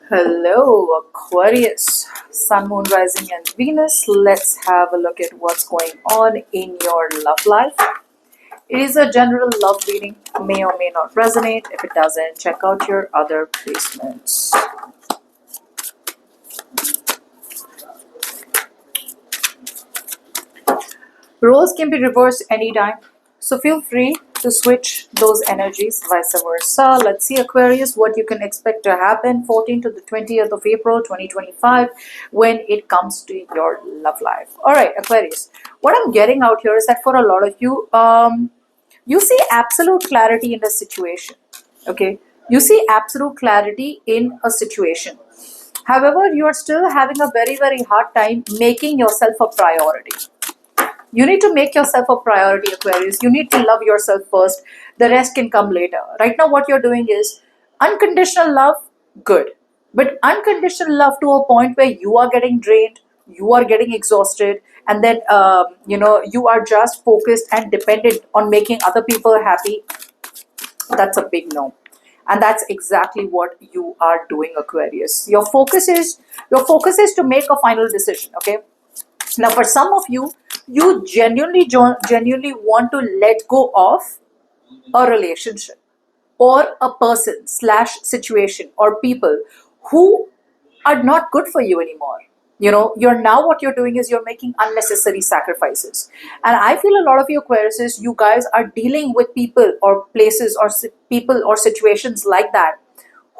Hello, Aquarius, Sun, Moon, Rising, and Venus. Let's have a look at what's going on in your love life. It is a general love reading, may or may not resonate. If it doesn't, check out your other placements. Roles can be reversed anytime, so feel free to switch those energies, vice versa. Let's see, Aquarius, what you can expect to happen 14th to the 20th of April 2025 when it comes to your love life. All right, Aquarius, what I'm getting out here is that for a lot of you, you see absolute clarity in a situation. Okay, you see absolute clarity in a situation. However, you are still having a very hard time making yourself a priority. You need to make yourself a priority, Aquarius. You need to love yourself first. The rest can come later. Right now, what you're doing is unconditional love, good. But unconditional love to a point where you are getting drained, you are getting exhausted, and then, you are just focused and dependent on making other people happy. That's a big no. And that's exactly what you are doing, Aquarius. Your focus is to make a final decision, okay? Now, for some of you, you genuinely want to let go of a relationship or a person slash situation or people who are not good for you anymore. You're now what you're doing is you're making unnecessary sacrifices. And I feel a lot of you Aquariuses, you guys are dealing with people or places or people or situations like that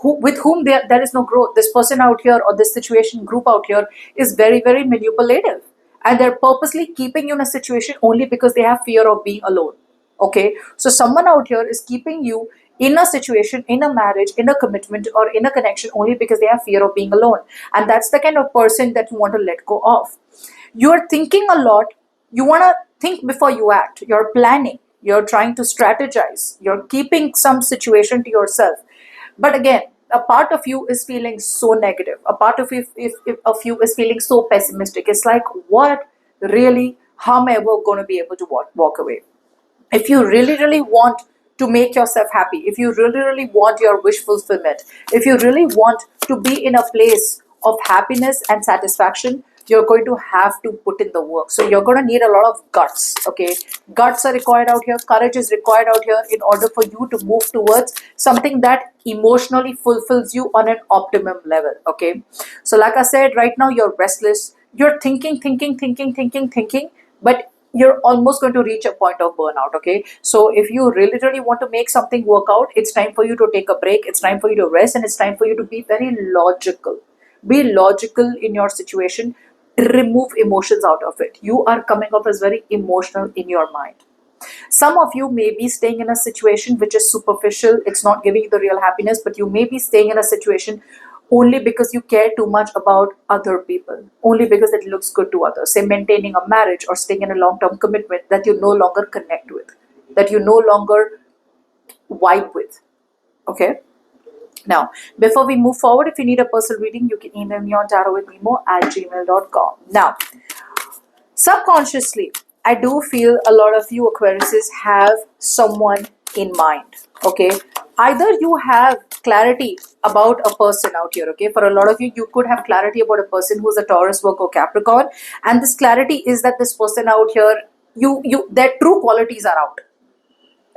with whom there is no growth. This person out here or this situation group out here is very manipulative, and they're purposely keeping you in a situation only because they have fear of being alone. Okay, so someone out here is keeping you in a situation, in a marriage, in a commitment, or in a connection only because they have fear of being alone. And that's the kind of person that you want to let go of. You're thinking a lot. You want to think before you act. You're planning. You're trying to strategize. You're keeping some situation to yourself. But again, a part of you is feeling so negative. A part of you, of you is feeling so pessimistic. It's like, what really? How am I ever going to be able to walk away? If you really want to make yourself happy, if you really want your wish fulfillment, if you really want to be in a place of happiness and satisfaction, you're going to have to put in the work. So you're going to need a lot of guts. Okay, guts are required out here, courage is required out here in order for you to move towards something that emotionally fulfills you on an optimum level. Okay, so like I said, right now you're restless, you're thinking, but you're almost going to reach a point of burnout. Okay, so if you really want to make something work out, it's time for you to take a break, it's time for you to rest, and it's time for you to be very logical. Be logical in your situation. Remove emotions out of it. You are coming off as very emotional in your mind. Some of you may be staying in a situation which is superficial, it's not giving you the real happiness, but you may be staying in a situation only because you care too much about other people, only because it looks good to others. Say maintaining a marriage or staying in a long-term commitment that you no longer connect with, that you no longer vibe with. Okay. Now, before we move forward, if you need a personal reading, you can email me on tarotwithnemo@gmail.com. Now, subconsciously, I do feel a lot of you Aquariuses have someone in mind. Okay, either you have clarity about a person out here. Okay, for a lot of you, you could have clarity about a person who's a Taurus, Virgo, Capricorn, and this clarity is that this person out here, their true qualities are out.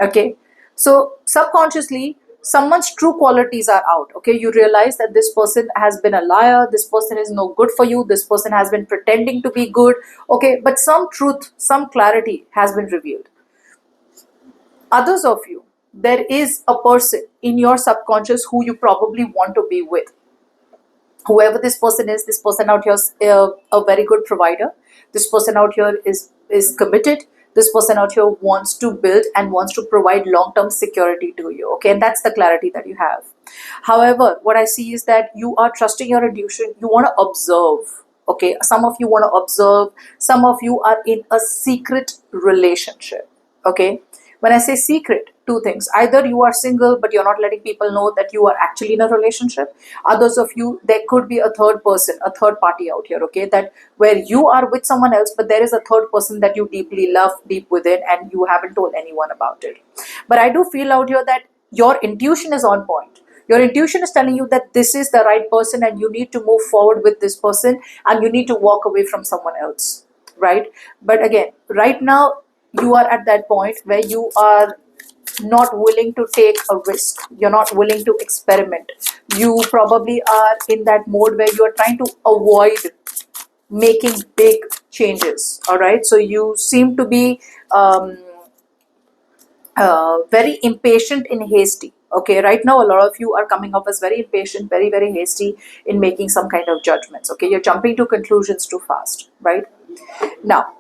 Okay, so subconsciously someone's true qualities are out. Okay, you realize that this person has been a liar, this person is no good for you, this person has been pretending to be good. Okay, but some truth, some clarity has been revealed. Others of you, there is a person in your subconscious who you probably want to be with. Whoever this person is, this person out here is a very good provider. This person out here is committed. This person out here wants to build and wants to provide long-term security to you. Okay, and that's the clarity that you have. However, what I see is that you are trusting your intuition. You want to observe. Okay, some of you want to observe. Some of you are in a secret relationship. Okay, when I say secret, two things: either you are single but you're not letting people know that you are actually in a relationship. Others of you, there could be a third person, a third party out here. Okay, that where you are with someone else, but there is a third person that you deeply love deep within, and you haven't told anyone about it. But I do feel out here that your intuition is on point. Your intuition is telling you that this is the right person and you need to move forward with this person and you need to walk away from someone else, right? But again, right now, you are at that point where you are not willing to take a risk. You're not willing to experiment. You probably are in that mode where you are trying to avoid making big changes. All right. So you seem to be very impatient and hasty. Okay, right now a lot of you are coming up as very impatient, very, very hasty in making some kind of judgments. Okay, you're jumping to conclusions too fast, right? Now,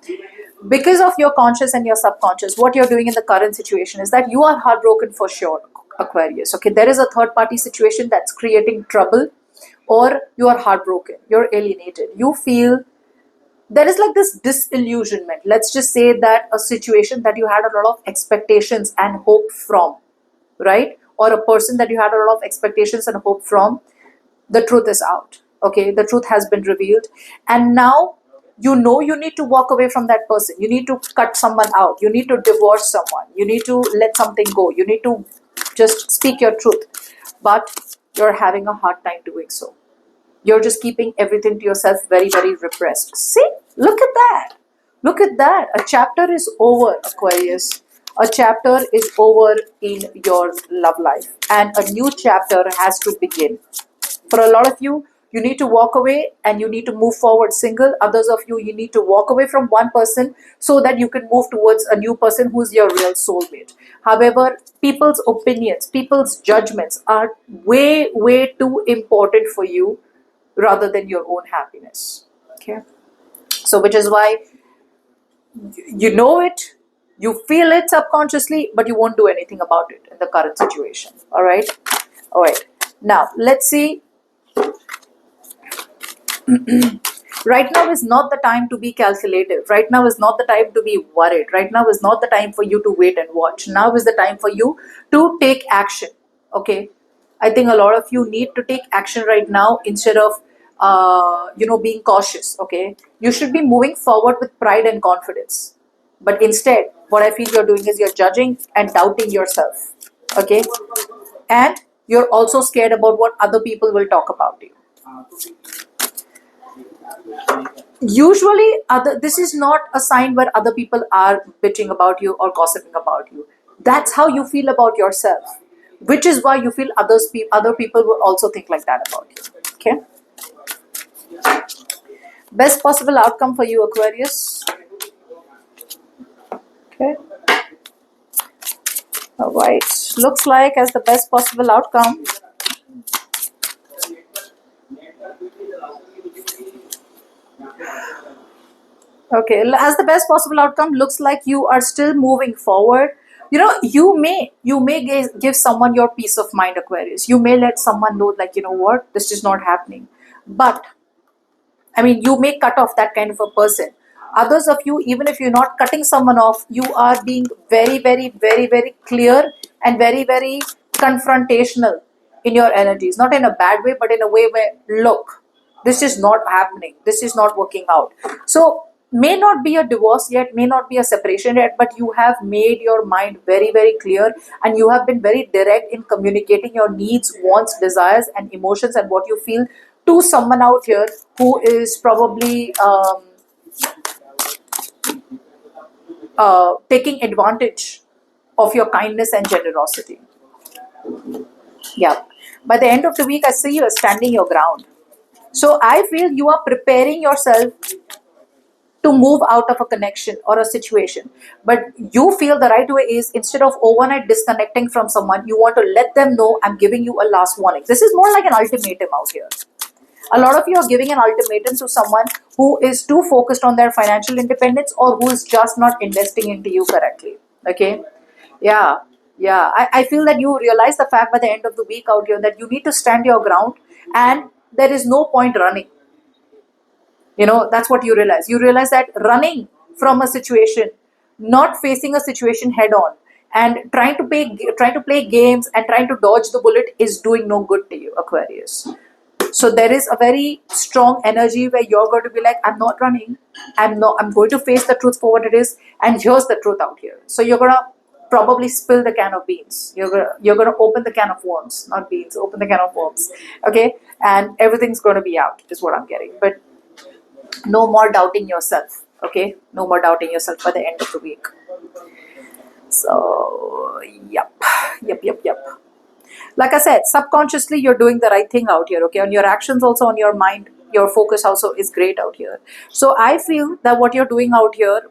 because of your conscious and your subconscious, what you're doing in the current situation is that you are heartbroken for sure, Aquarius. Okay, there is a third party situation that's creating trouble, or you are heartbroken, you're alienated, you feel there is like this disillusionment. Let's just say that a situation that you had a lot of expectations and hope from, right? Or a person that you had a lot of expectations and hope from, the truth is out. Okay, the truth has been revealed, and now you know you need to walk away from that person. You need to cut someone out. You need to divorce someone. You need to let something go. You need to just speak your truth, but you're having a hard time doing so. You're just keeping everything to yourself, very, very repressed. See, look at that. Look at that. A chapter is over, Aquarius. A chapter is over in your love life, and a new chapter has to begin. For a lot of you, you need to walk away and you need to move forward single. Others of you, you need to walk away from one person so that you can move towards a new person who's your real soulmate. However, people's opinions, people's judgments are way, way too important for you rather than your own happiness. Okay. So, which is why you know it, you feel it subconsciously, but you won't do anything about it in the current situation. All right. All right. Now, let's see. Right now is not the time to be calculative. Right now is not the time to be worried. Right now is not the time for you to wait and watch. Now is the time for you to take action. Okay. I think a lot of you need to take action right now instead of being cautious. Okay, you should be moving forward with pride and confidence, but instead what I feel you're doing is you're judging and doubting yourself. Okay, and you're also scared about what other people will talk about you. Usually this is not a sign where other people are bitching about you or gossiping about you. That's how you feel about yourself, which is why you feel other people will also think like that about you. Okay, best possible outcome for you, Aquarius. Okay, all right, looks like as the best possible outcome, okay, as the best possible outcome looks like you are still moving forward. You may give someone your peace of mind, Aquarius. You may let someone know, like, you know what, this is not happening. But I mean, you may cut off that kind of a person. Others of you, even if you're not cutting someone off, you are being very, very, very, very clear and very, very confrontational in your energies. Not in a bad way, but in a way where, look, this is not happening. This is not working out. So, may not be a divorce yet, may not be a separation yet, but you have made your mind very, very clear and you have been very direct in communicating your needs, wants, desires, and emotions and what you feel to someone out here who is probably taking advantage of your kindness and generosity. Yeah. By the end of the week, I see you are standing your ground. So I feel you are preparing yourself to move out of a connection or a situation. But you feel the right way is, instead of overnight disconnecting from someone, you want to let them know, I'm giving you a last warning. This is more like an ultimatum out here. A lot of you are giving an ultimatum to someone who is too focused on their financial independence or who is just not investing into you correctly. Okay. Yeah. Yeah. I feel that you realize the fact by the end of the week out here that you need to stand your ground and there is no point running. That's what you realize. You realize that running from a situation, not facing a situation head on, and trying to play games and trying to dodge the bullet is doing no good to you, Aquarius. So there is a very strong energy where you're going to be like, I'm not running. I'm going to face the truth for what it is, and here's the truth out here. So you're gonna probably spill the can of beans. You're gonna open the can of worms, not beans. Open the can of worms, okay? And everything's gonna be out, is what I'm getting. But no more doubting yourself, okay? No more doubting yourself by the end of the week. So, yep. Like I said, subconsciously you're doing the right thing out here, okay? On your actions also, on your mind, your focus also is great out here. So I feel that what you're doing out here,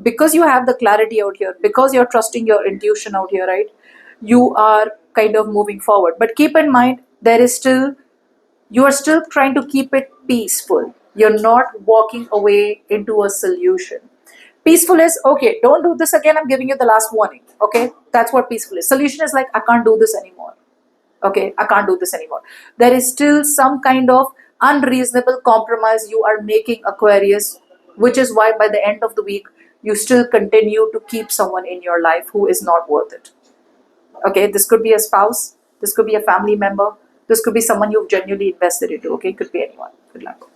because you have the clarity out here, because you're trusting your intuition out here, right? You are kind of moving forward. But keep in mind, you are still trying to keep it peaceful. You're not walking away into a solution. Peaceful is, okay, don't do this again, I'm giving you the last warning, okay? That's what peaceful is. Solution is like, I can't do this anymore, okay? I can't do this anymore. There is still some kind of unreasonable compromise you are making, Aquarius, which is why by the end of the week you still continue to keep someone in your life who is not worth it. Okay, this could be a spouse, this could be a family member, this could be someone you've genuinely invested into, okay? Could be anyone. Good luck.